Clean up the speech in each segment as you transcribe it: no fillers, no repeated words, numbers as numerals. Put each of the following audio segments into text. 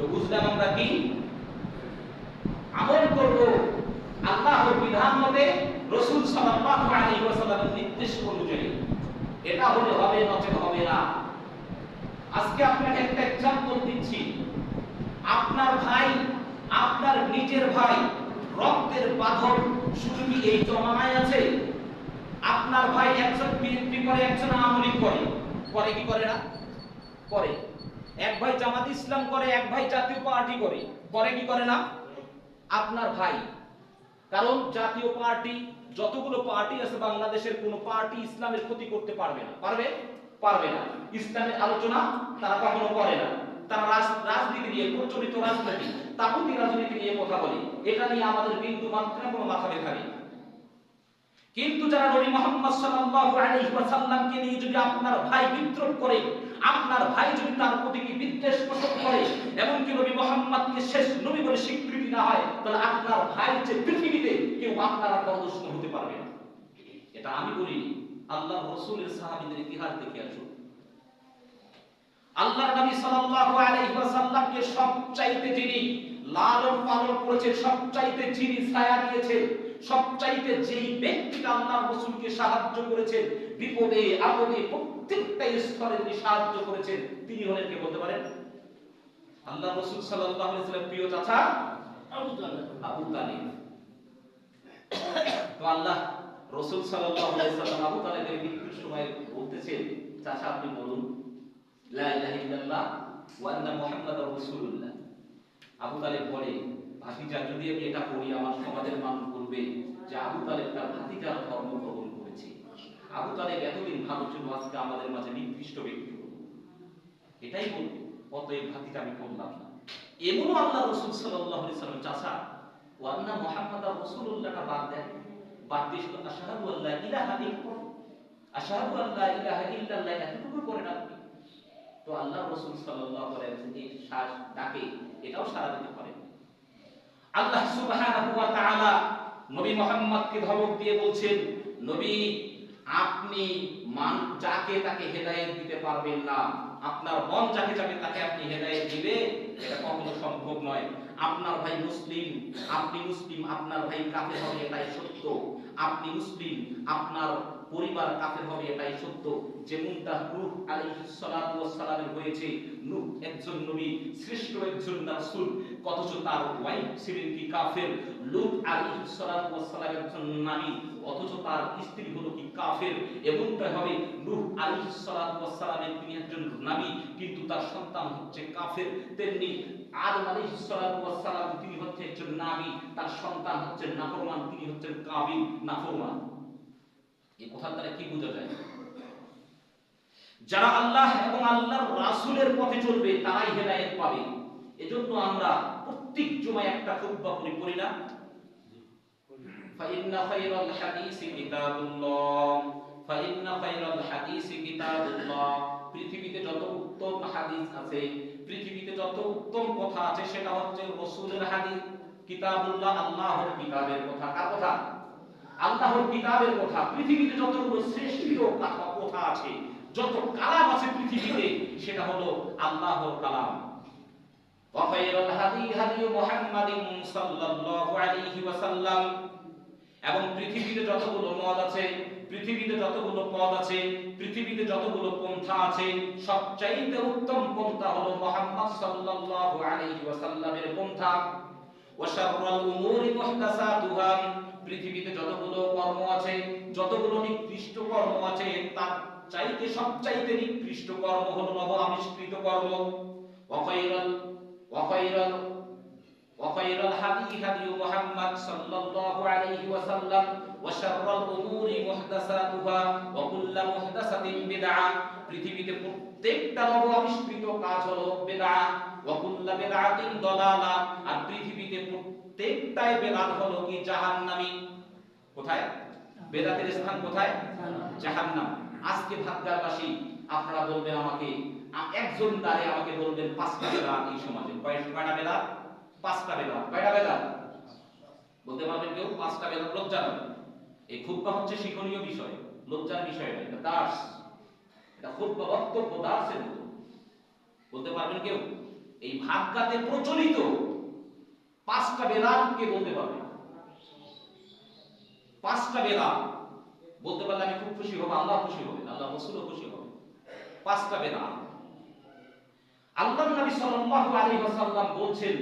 তো বুঝলাম আমরা কি আমল করব আল্লাহর বিধান মতে, রাসূল সাল্লাল্লাহু আলাইহি ওয়াসাল্লামের নির্দেশ অনুযায়ী। এটা হলে হবে, নচেত হবে না। আজকে আপনাকে একটা एग्जांपल দিচ্ছি। আপনার ভাই, আপনার নিজের ভাই, রক্তের বাঁধন শুধু কি এই জমানায় আছে? আপনার ভাই একজন বিএনপি করে, একজন আওয়ামী লীগ করে, করে কি করে না? করে। এক ভাই জামাত ইসলাম করে, এক ভাই জাতীয় পার্টি করে, করে কি করে না? আপনার ভাই। কারণ জাতীয় পার্টি, যতগুলো পার্টি আছে বাংলাদেশের, কোন পার্টি ইসলামের ক্ষতি করতে পারবে না। পারবে? পারবে না। ইসলামের আলোচনা তারা কখনো করে না। তারা রাজনীতি নিয়ে, প্রচলিত রাজনীতি, তাগুতি রাজনীতি নিয়ে কথা বলে। এটা নিয়ে আমাদের বিন্দু মাত্র কোনো মাথা ব্যথা নেই। কিন্তু যারা নবী মুহাম্মদ সাল্লাল্লাহু আলাইহি ওয়াসাল্লামকে নিয়ে যদি আপনার ভাই বিদ্রোহ করে, আপনার ভাই যদি তার প্রতি বিদ্বেষ পোষণ করে, এমনকি নবী মুহাম্মদকে শেষ নবী বলে স্বীকৃতি না হয়, তাহলে আপনার ভাই যে পৃথিবীতে কেউ আপনার আর পদস্থ হতে পারবে না। এটা আমি বলিনি, আল্লাহর রাসূলের সাহাবীদের ইতিহাস দেখে আসুন। আল্লাহর নবী সাল্লাল্লাহু আলাইহি ওয়াসাল্লামকে সবচাইতে যিনি লালন পালন করেছেন, সবচাইতে যিনি ছায়া দিয়েছেন, সবচাইতে যেই ব্যক্তিটা আল্লাহর রাসূলকে সাহায্য করেছেন, বিপদে আপদে প্রত্যেকটা স্তরে তিনি সাহায্য করেছেন, তিনি হলেন, কে বলতে পারেন? আল্লাহর রাসূল সাল্লাল্লাহু আলাইহি ওয়াসাল্লামের প্রিয় চাচা আবু তালিব। তো আল্লাহ রাসূল সাল্লাল্লাহু আলাইহি ওয়াসাল্লাম আবু তালিবের মৃত্যুর সময় বলতেছেন, চাচা আপনি বলুন লা ইলাহা ইল্লাল্লাহ ওয়া আন্না মুহাম্মাদুর রাসূলুল্লাহ। আবু তালিব বলে, ভাতিজা যদি আমি এটা পড়ি, আমার সমাজের মানুষ বলবে যে আবু তালিব তার ভাতিজার ধর্ম গ্রহণ করেছে। আবু তালিব এতদিন ভালো ছিল, আজকে আমাদের মাঝে নিকৃষ্ট ব্যক্তি হলো, এটাই বলবে। অতএব ভাতিজা আমি করলাম না। এমনও আল্লাহ রাসূল সাল্লাল্লাহু আলাইহি ওয়াসাল্লাম চাচা ওয়া আন্না মুহাম্মাদুর রাসূলুল্লাহটা বাদ দেন, বাদ দিয়ে শুধু আশহাদু আল্লা ইলাহা ইল্লাল্লাহ, আশহাদু আল্লা ইলাহা ইল্লাল্লাহ এতটুকু করেন আপনি। তো আল্লাহ রাসূল সাল্লাল্লাহু আলাইহি ওয়াসাল্লাম এই শ্বাস ডাকে এটাও সারা দিতে পারেন। আল্লাহ সুবহানাহু ওয়া তাআলা নবী মুহাম্মদকে ধমক দিয়ে বলছেন, নবী আপনি যাকে তাকে হেদায়েত দিতে পারবেন না। আপনার মন যাকে যাবে তাকে আপনি হেদায়েত দিবে, এটা কখনো সম্ভব নয়। আপনার ভাই মুসলিম, আপনি মুসলিম, আপনার ভাই কাফের হবে এটাই সত্য। আপনি মুসলিম, আপনার পরিবার কাফের হবে এটাই সত্য। যেমনটা নূহ আলাইহিস সালাতু ওয়াস সালামের হয়েছে। নূহ একজন নবী, শ্রেষ্ঠ একজন রাসূল, অথচ তার ওয়াইফ ছিলেন কি কাফের। লূত আলাইহিস সালাতু ওয়াস সালাম একজন নবী, অথচ তার স্ত্রী হলো কি কাফের। এমনটা হবে নূহ আলাইহিস সালাতু ওয়াস সালামের, তিনি একজন নবী কিন্তু তার সন্তান হচ্ছে কাফের। তেমনি আদম আলাইহিস সালাতু ওয়াস সালাম, তিনি হচ্ছে একজন নবী, তার সন্তান হচ্ছে নাফরমান, তিনি হচ্ছেন কাবিল, নাফরমান। এই কথা দ্বারা কি বোঝা যায়? যারা আল্লাহ এবং আল্লাহর রাসূলের পথে চলবে তারাই হেদায়েত পাবে। এজন্য আমরা প্রত্যেক জুমায় একটা খুতবা পড়ি না? ফাইন্না খায়রাল হাদিসি কিতাবুল্লাহ, ফাইন্না খায়রাল হাদিসি কিতাবুল্লাহ। পৃথিবীতে যত উত্তম হাদিস আছে, পৃথিবীতে যত উত্তম কথা আছে, সেটা হচ্ছে রাসূলের হাদিস। কিতাবুল্লাহ, আল্লাহর কিতাবের কথা। কার কথা? আল্লাহর কিতাবের কথা। পৃথিবীতে যতগুলো শ্রেষ্ঠ কথা আছে, যত কালাম আছে পৃথিবীতে, সেটা হলো আল্লাহর কালাম। ওয়া খায়রুল হাদী হাদী মুহাম্মাদিন সাল্লাল্লাহু আলাইহি ওয়াসাল্লাম। এবং পৃথিবীতে যতগুলো মত আছে, পৃথিবীতে যতগুলো পথ আছে, পৃথিবীতে যতগুলো পন্থা আছে, সবচাইতে উত্তম পন্থা হলো মুহাম্মদ সাল্লাল্লাহু আলাইহি ওয়াসাল্লামের পন্থা। ওয়া শাররুল উমুরি মুহদাসাতুহা। পৃথিবীতে যতগুলো কর্ম আছে, যতগুলো নিকৃষ্ট কর্ম আছে, তার চাইতে সবচাইতে নিকৃষ্ট কর্ম হলো নব আবিষ্কৃত কর্ম। ওয়া খায়রুল হাদী হাদী মুহাম্মদ সাল্লাল্লাহু আলাইহি ওয়াসাল্লাম। ওয়া শাররুল উমুরি মুহদাসাতুহা ওয়া কুল্লু মুহদাসাতিন বিদআহ। পৃথিবীতে প্রত্যেকটা নব আবিষ্কৃত কাজ হলো বিদআহ। ওয়া কুল্লু বিদআতিন দালালা। আর পৃথিবীতে প্রত্যেকটাই বেদাত হলো কি জাহান্নামী। কোথায়? বেদাতের স্থান কোথায়? জাহান্নাম। আজকে ভাগ্যবাসী আপনারা বলবেন আমাকে, একজন দাঁড়ে আমাকে বলবেন পাঁচটা বেদাত এই সমাজে। কয়টা বেদাত? পাঁচটা বেদাত। কয়টা বেদাত বলতে পারবেন কেউ? পাঁচটা বেদাত। লজ্জা নয়, এই খুতবা হচ্ছে শিক্ষণীয় বিষয়, লজ্জার বিষয় নয়, এটা দার্স। এটা খুতবা বক্তব্য দার্সের মতো। বলতে পারবেন কেউ? এই ভাগ্যাতে প্রচলিত 5টা বেদাত কে বলতে পারবে? 5টা বেদাত বলতে পারলে আমি খুব খুশি হব, আল্লাহ খুশি হবে, আল্লাহ রাসূলও খুশি হবে। 5টা বেদাত আল্লাহর নবী সাল্লাল্লাহু আলাইহি ওয়াসাল্লাম বলছেন,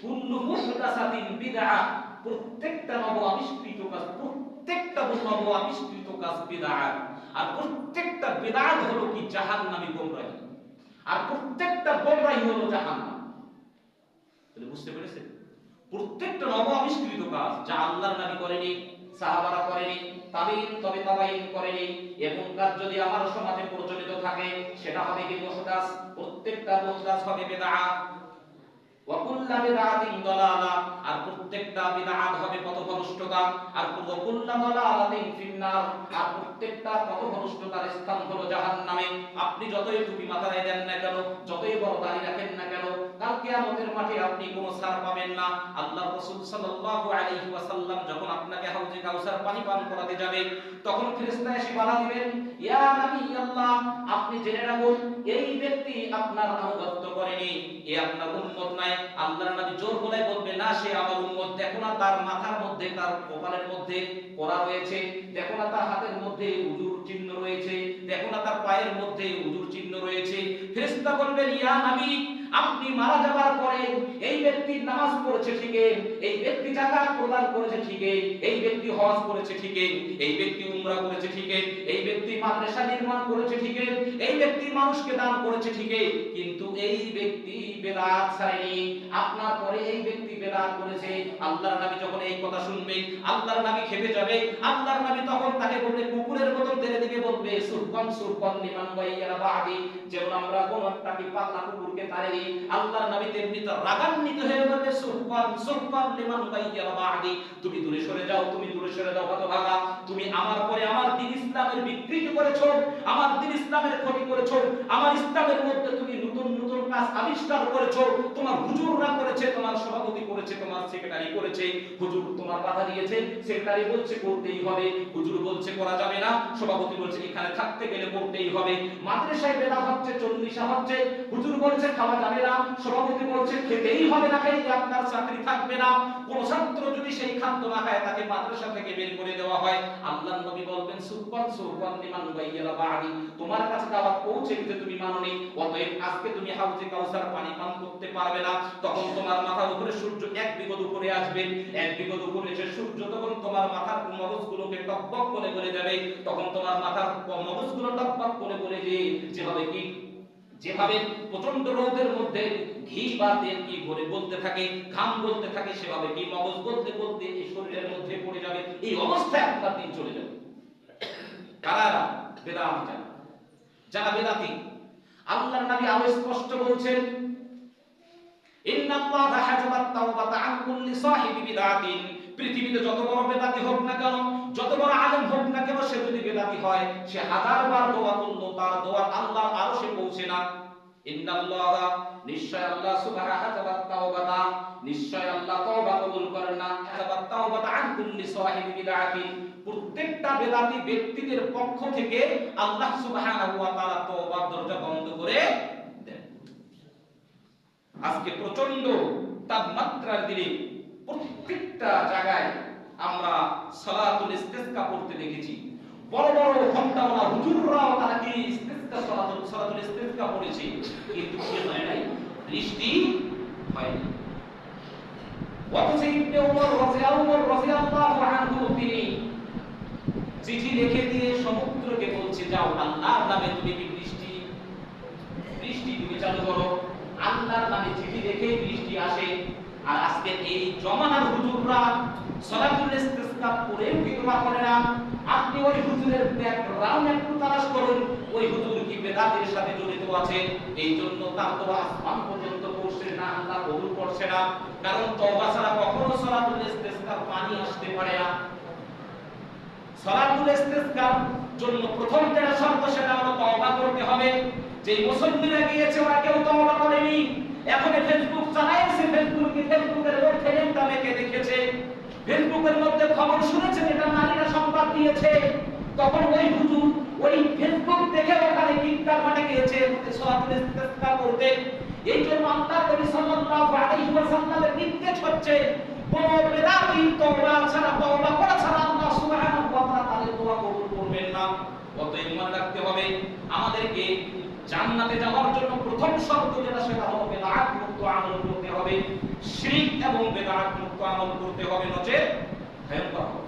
কুল্লু মুহদাসাতিন বিদআহ, প্রত্যেকটা নব আবিষ্কৃত কাজ, প্রত্যেকটা নব আবিষ্কৃত কাজ বিদআত। আর প্রত্যেকটা বিদআত হলো কি? জাহান্নামী গোমরাহি। আর প্রত্যেকটা গোমরাহি হলো জাহান্নাম। তাহলে বুঝতে পেরেছেন, প্রত্যেকটা নব আবিষ্কৃত কাজ যা আল্লাহর নবী করেনি, সাহাবারা করেনি, তাবেঈন তবে তাবেঈন করেনি, এমন কাজ যদি আমার সমাজে প্রচলিত থাকে সেটা হবে কি? মুহদাস। প্রত্যেকটা মুহদাস হবে বিদআত। ওয়া কুল্লু বিদআতিন দালালাহ, আর প্রত্যেকটা বিদআত হবে পথভ্রষ্টতা। আর কুল্লু দালালাতিন ফিন্নার, আর প্রত্যেকটা পথভ্রষ্টতার স্থান হলো জাহান্নামে। আপনি যতই টুপি মাথায় দেন না কেন, যতই বড় দাড়ি রাখেন না কেন, কাল কিয়ামতের মাঠে আপনি কোনো ছাড় পাবেন না। আল্লাহর রাসূল সাল্লাল্লাহু আলাইহি ওয়াসাল্লাম যখন আপনাকে হাউজে কাউসার পানি পান করাতে যাবে, তখন ফেরেশতা এসে বাধা দিবেন, ইয়া নবী আল্লাহ, আপনি জেনে রাখুন এই ব্যক্তি আপনার আনুগত্য করেনি, এ আপনার উম্মত নয়। আল্লাহর নবী জোর গলায় বলবে, না, সে আমার উম্মত। দেখো না তার মাথার মধ্যে, তার কপালের মধ্যে পরা রয়েছে, দেখো না তার হাতের মধ্যে উজুর চিহ্ন রয়েছে, দেখো না তার পায়ের মধ্যে উজুর চিহ্ন রয়েছে। ফেরেশতা বলবেন, ইয়া নবী, আপনি মারা যাবার পরে এই ব্যক্তি নামাজ পড়েছে ঠিকই, এই ব্যক্তি যাকাত প্রদান করেছে ঠিকই, এই ব্যক্তি হজ করেছে ঠিকই, এই ব্যক্তি উমরা করেছে ঠিকই, এই ব্যক্তি মাদ্রাসা নির্মাণ করেছে ঠিকই, এই ব্যক্তি মানুষকে দান করেছে ঠিকই, কিন্তু এই ব্যক্তি বেদাত ছাড়েনি। আপনার পরে এই ব্যক্তি বেদাত করেছে। আল্লাহর নবী যখন এই কথা শুনবে, আল্লাহর নবী খেপে যাবে। আল্লাহর নবী তখন তাকে বলবে, কুকুরের মতো তেড়ে দিকে বলবে, সুরকান সুরকান লিমান গায়রা বাদি, যেমন আমরা কোন একটা পাগলা কুকুরকে তাড়িয়ে দিই, আল্লাহর নবী তেমনি তো রাগান্বিত হয়ে বলবে, সুরকান সুরকান লিমান গায়রা বাদি, তুমি দূরে সরে যাও, তুমি দূরে সরে যাও হতভাগা, তুমি আমার পরে আমার দ্বীন ইসলামের বিকৃতি করেছো, আমার দ্বীন ইসলামের ক্ষতি করেছো, আমার ইসলামের মধ্যে তুমি নতুন নতুন কাজ আবিষ্কার করেছো, তোমার হুজুররা করেছে, তোমার সভাপতি করেছে, তোমার সেক্রেটারি করেছে, হুজুর তোমার বাধা দিয়েছে, সেক্রেটারি বলছে করতেই হবে, হুজুর বলছে করা যাবে না, সভাপতি বলছে এখানে থাকতে গেলে করতেই হবে, মাদ্রাসায় বেলা হচ্ছে 40 হচ্ছে, হুজুর বলছে খাওয়া যাবে না, সভাপতি বলছে খেতেই হবে, না খাইলে আপনার চাকরি থাকবে না। কোন ছাত্র যদি সেই খাদ্য না খায় তাকে মাদ্রাসা থেকে বের করে দেওয়া হয়। আল্লাহর নবী বলবেন, সুবহান সুবহান লিমান গায়রা বাদি, তোমার কাছে দাওয়াত পৌঁছে গেছে, তুমি মানোনি, অতএব আজকে তুমি হাউজে কাউসার পানি পান করতে পারবে না। তখন তোমার মাথার উপরে সূর্য 1 বিঘত উপরে আসবে, 1 বিঘত উপরে এসে সূর্য তখন তোমার মাথার মগজগুলোকে টকবক করে করে দেবে। তখন তোমার মাথার মগজগুলো টকবক করে করে দিয়ে যেভাবে প্রচন্ড রোদের মধ্যে ঘি বা তেল কি করে বলতে থাকে, ঘাম বলতে থাকে, সেভাবে কি মগজ বলতে বলতে এই শরীরের মধ্যে পড়ে যাবে। এই অবস্থায় আপনার দিন চলে যাবে। কারা? বেদাত, যারা বেদাতি। আল্লাহর নবী আরো স্পষ্ট বলছেন, ইন্নাল্লাহা হাজাবাত তাওবাতা আন কুল্লি সাহিবি বিদআতিন, পৃথিবীতে যত বড় বেদাতি হোক না কেন, যত বড় আলেম হোক না কেন, সে যদি বেদাতি হয়, সে 1000বার দোয়া করলো, তার দোয়া আল্লাহর আরশে পৌঁছে না। ইন্নাল্লাহা, নিশ্চয় আল্লাহ সুবহানাহু হাজাবাত তাওবাতা, নিশ্চয় আল্লাহ তওবা কবুল করেন না, হাজাবাত তাওবাতা আন কুল্লি সাহিবি বিদআতিন, প্রত্যেকটা বেদাতি ব্যক্তিদের পক্ষ থেকে আল্লাহ সুবহানাহু ওয়া তাআলা তওবার দরজা বন্ধ করে দেন। আজকে প্রচন্ড তাপমাত্রার দিনে প্রত্যেকটা জায়গায় আমরা সালাতুল ইস্তিসকা পড়তে দেখেছি। বড় বড় ঘন্টাওয়ালা হুজুররাও তারা কি ইস্তিসকা সালাতুল ইস্তিসকা পড়েছে, কিন্তু কি হয় নাই? বৃষ্টি হয়নি। অথচ ইবনে উমর রাদিয়াল্লাহু আনহু তিনি চিঠি লিখে দিয়ে সমুদ্রকে বলছে, যাও আল্লাহর নামে তুমি কি বৃষ্টি তুমি চালু করো। আল্লাহর নামে চিঠি লিখে বৃষ্টি আসে। আর আজকে এই জমানার হুজুররা সালাতুল ইস্তিসকা পড়েও কি দোয়া করে না? আপনি ওই হুজুরের ব্যাকগ্রাউন্ড একটু তালাশ করুন, ওই হুজুর কি বেদাতের সাথে জড়িত আছে? এই জন্য তার দোয়া আসমান পর্যন্ত পৌঁছছে না, আল্লাহ কবুল করছে না। কারণ তওবা ছাড়া কখনো সালাতুল ইস্তিসকার পানি আসতে পারে না। সালাতুল ইস্তিসকার জন্য প্রথম যেটা শর্ত সেটা হলো তওবা করতে হবে। যেই মুসল্লিরা গিয়েছে ওরা কেউ তওবা করেনি। এখন ফেসবুক চালাইছে, ফেসবুকের মধ্যে একটা মেয়েকে দেখেছে, ফেসবুকের মধ্যে খবর শুনেছেন এটা নারীরা সংবাদ দিয়েছে, তখন ওই হুজুর ওই ফেসবুক দেখে ওখানে ইফতার মানে গিয়েছে সালাতুল ইস্তিসকা করতে। এই জন্য আল্লাহর নবী সাল্লাল্লাহু আলাইহি ওয়াসাল্লামের নির্দেশ হচ্ছে কোন বেদাতি তওবা ছাড়া, তওবা করা ছাড়া আল্লাহ সুবহানাহু ওয়া তাআলা তাদের দোয়া কবুল করবেন না। অতএব মনে রাখতে হবে আমাদেরকে জান্নাতে যাওয়ার জন্য প্রথম শর্ত যেটা সেটা হলো বেদাত মুক্ত আমল করতে হবে, শিরক এবং বেদাত মুক্ত আমল করতে হবে, নচেত ভয়ঙ্কর হবে।